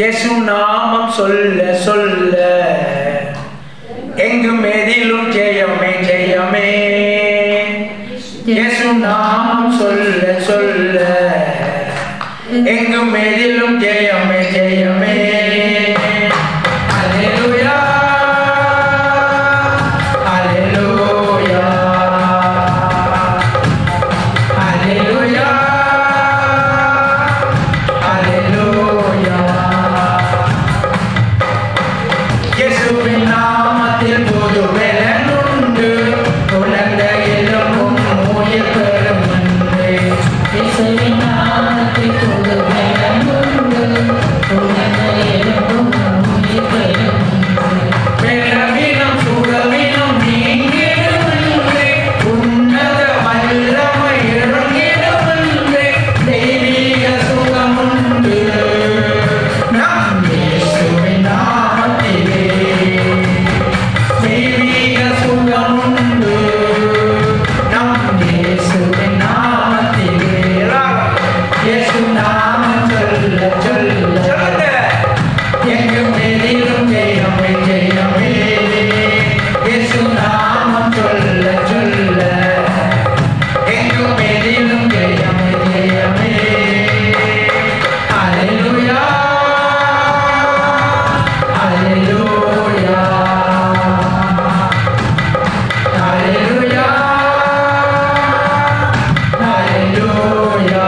இயேசு நாமம் சொல்ல சொல்ல எங்கும் எதிலும் ஜெயமே ஜெயமே. இயேசு நாமம் சொல்ல சொல்ல எங்கும் எதிலும் ஜெயமே ஜெயமே. அல்லேலூயா அல்லேலூயா அல்லேலூயா அல்லேலூயா. இயேசுவின் நாமத்தில் புது பலன் உண்டு, குழந்தையிலும் உயிர் பெறும் உண்டு. இயேசுவின் நாமத்தில் புது பலன் உண்டு, குழந்தையிலும் உயிர் பெறும் உண்டு. பலவீனம் சுகவீனம் நீங்கிடும் உண்டு, உன்னத வல்லமை இறங்கிடும் உண்டு, தெய்வீக சுகம் உண்டு நம் இயேசுவின் நாமத்திலே. தெய்வீக சுகம் உண்டு நம் இயேசுவின் நாமத்திலே. இயேசு நாமம் சொல்ல சொல்ல எங்கும் எதிலும் ஜெயமே ஜெயமே. இயேசு நாமம் சொல்ல சொல்ல எங்கும் எதிலும் ஜெயமே ஜெயமே. அல்லேலூயா அல்லேலூயா அல்லேலூயா அல்லேலூயா.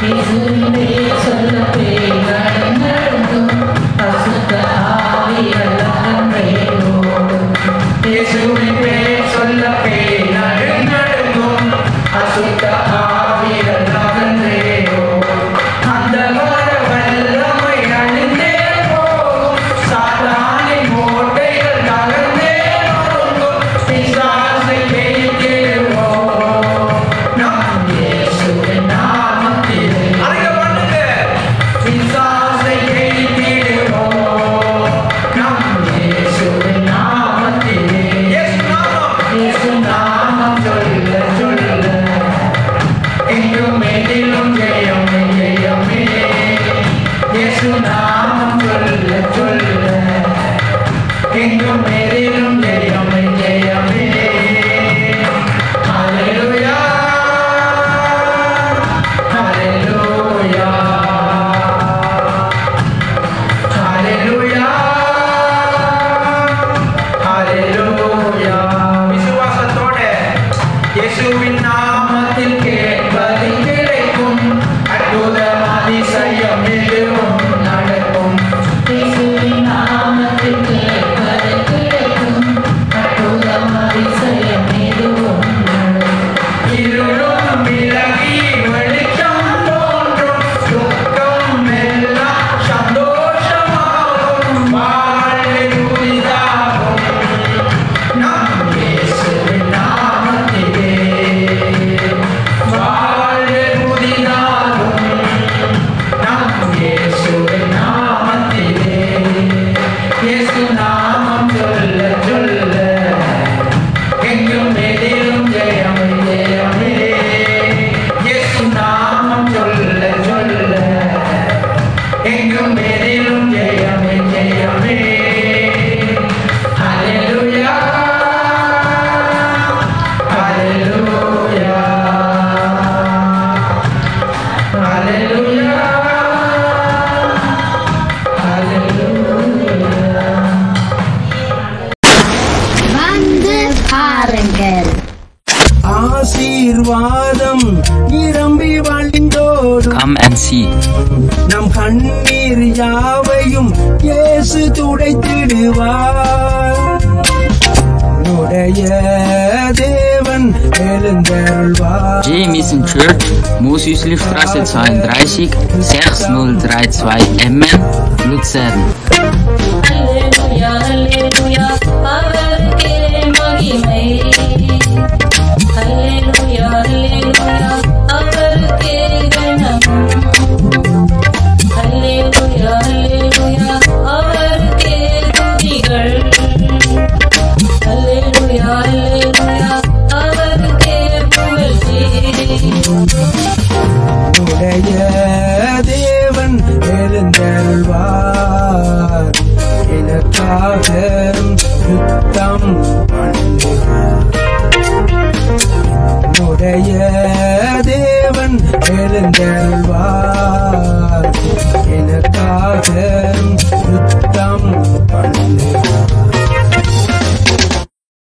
இயேசுவின் பெயர் சொல்ல பேய்கள் நடுங்கும், பசுத்த ஆவிகள் அகன்றே ஓடும். இயேசுவின் பெயர் சொல்ல பேய் நடுங்கும், அசுத்த ஆவிகள் அகன்றே ஓடும். அந்தகார வல்லமை அழிந்தே போகும், சாத்தானின் கோட்டைகள் தகர்ந்தே நொறுங்கும், பிசாசை ஜெயித்திடுவோம் நம் இயேசுவின் நாமத்திலே. பிசாசை ஜெயித்திடுவோம் நம் இயேசுவின் நாமத்திலே. இயேசு நாமம் சொல்ல சொல்ல எங்கும் எதிலும் ஜெயமே ஜெயமே. இயேசு நாமம் சொல்ல சொல்ல எங்கும் எதிலும் ஜெயமே ஜெயமே. அல்லேலூயா அல்லேலூயா அல்லேலூயா அல்லேலூயா. விசுவாசத்தோட இயேசுவின் நாமத்தில் கேட்பது கிடைக்கும், அற்புதம் அதிசயம் எதுவும் நடக்கும். இயேசுவின் நாமத்தில் கேட்பது கிடைக்கும், அற்புதம் அதிசயம் எதுவும் நடக்கும். இருளும் விலகி வெளிச்சம் தோன்றும், துக்கம் எல்லாம் சந்தோஷமாகும், வாழ்வு புதிதாகும் நம் இயேசுவின் நாமத்திலே. வாழ்வு புதிதாகும் நம் இயேசுவின் நாமத்திலே. இயேசு நாமம் சொல்ல சொல்ல எங்கும் எதிலும் ஜெயமே ஜெயமே. இயேசு நாமம் சொல்ல சொல்ல எங்கும் எதிலும் ஜெயமே ஜெயமே. அல்லேலூயா அல்லேலூயா அல்லேலூயா அல்லேலூயா. வந்து பாருங்கள். ஆசீர்வாதம் நிரம்பி வழிந்தோடும், Come and see. நம் கண்ணீர் யாவையும் இயேசு துடைத்திடுவார். உடைய தேவன் எழுந்தருள்வார். J Mission Church, Mosüslistraße 32, 6032 Emmen, Luzern. அல்லேலூயா அல்லேலூயா, அவருக்கே மகிமை. அல்லேலூயா அல்லேலூயா, அவருக்கே கனம். அல்லேலூயா அல்லேலூயா, அவருக்கே துதிகள். அல்லேலூயா அல்லேலூயா, அவருக்கே புகழ்ச்சி. உடைய நமக்காக யுத்தம் பண்ணுகிறார். என்னுடைய